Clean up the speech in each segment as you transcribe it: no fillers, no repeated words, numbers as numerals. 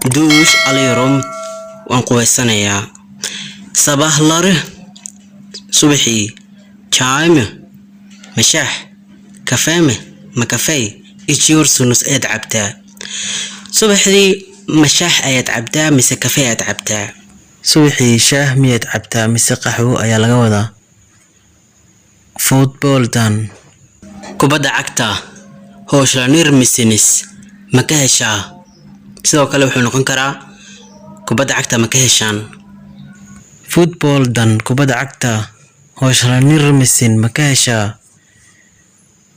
دوش عليهم وانقويسانيا صباح لاره صبحي شايمه مشاح كفامه مكافي إيشيور سونس أيد عبتا صبحي مشاح أيد عبتا مس كافي أيد عبتا صبحي شاه ميت عبتا مس قهوة أيا لغودا فوتبول دان كوبادا عكتا هوش لانير مسينيس مكاهشا sidoo kale wuxuu noqon karaa kubadda cagta ma ka heshaan football dan kubadda cagta hooshlanir misin ma ka heshaa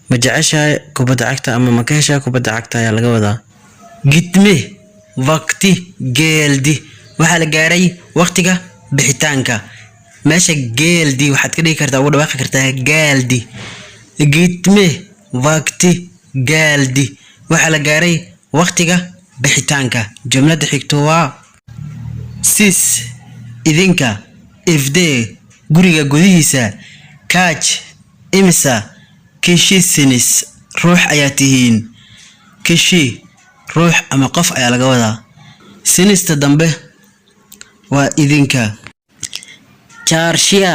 ma jeceshahay kubadda cagta ama ma ka heshaa kubadda cagta ayaa laga wadaa gitme waqti geeldi waxa la gaaray waqtiga bixitaanka meesha geeldi waxaad ka dhigi kartaa ugu dhawaaqi kartaa gaaldi gitme waqti gaaldi waxa la gaaray waqtiga bixitaanka jumlada xigto waa sis idinka ifde guriga gudihiisa kaaj imisa kishisinis ruux ayaa tihiin kishi ruux ama qof ayaa laga wadaa sinista dambe waa idinka jaarshiya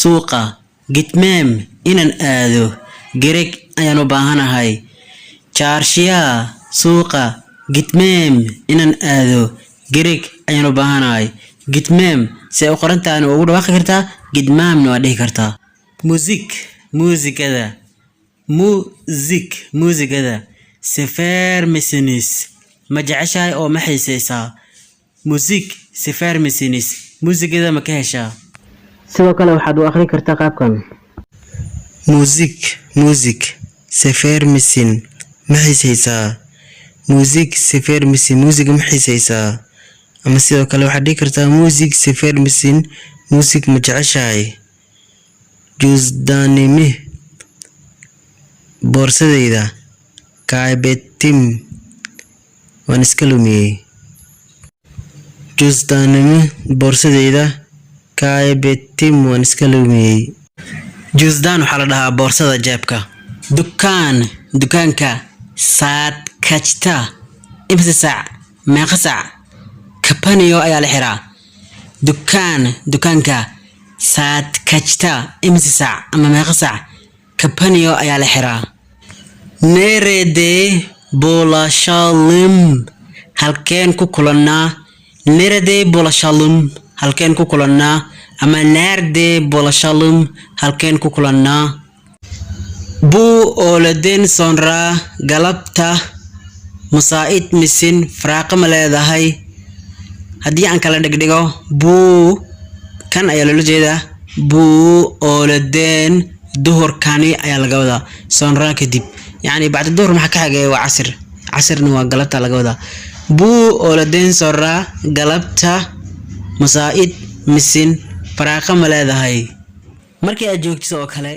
suuqa gitmeem inaan aado gereg ayaan u baahanahay jaarshiya suuqa gitmeem inaan aado gereg ayaan u baahanahay gitmeem si ay u qorantaana ugu dhawaaqi kartaa gidmaamna waa dhihi kartaa muusigada sefer mesinis ma jeceshahay oo ma xiisaysaa sefer mesinis muusigada ma ka heshaa sidoo kale waxaad u akhri kartaa qaabkan music sefer mesin ma xiisaysaa music sefer misin music ma xiisaysaa ama sidoo kale waxaad dhihi kartaa music sefer misin music ma jeceshahay jusdanimi boorsadayda kaabetim waan iska lumiyey jusdanimi boorsadayda kaabetim waan iska lumiyey jusdan waxaa la dhahaa boorsada jeebka dukaanka saad kajta imsa saac meeqa saac kapaniyo ayaa la xiraa dukaanka saad kajta imsa saac ama meeqa saac kapaniyo ayaa la xiraa nerede bolashalum halkeen ku kulannaa ama nerde bolashalum halkeen ku kulannaa buu ooladeen sonra galabta musaa'id misin faraaqo ma leedahay haddii aan kala dhigdhigo buu kan ayaa loola jeedaa buu ooladeen duhurkani ayaa laga wadaa sonra kadib yacni bacda duhur maxaa ka xigaya waa casirna waa galabta laga wadaa buu ooladeen sonra galabta musaa'id misin faraaqo ma leedahay markii aad joogtiso oo kale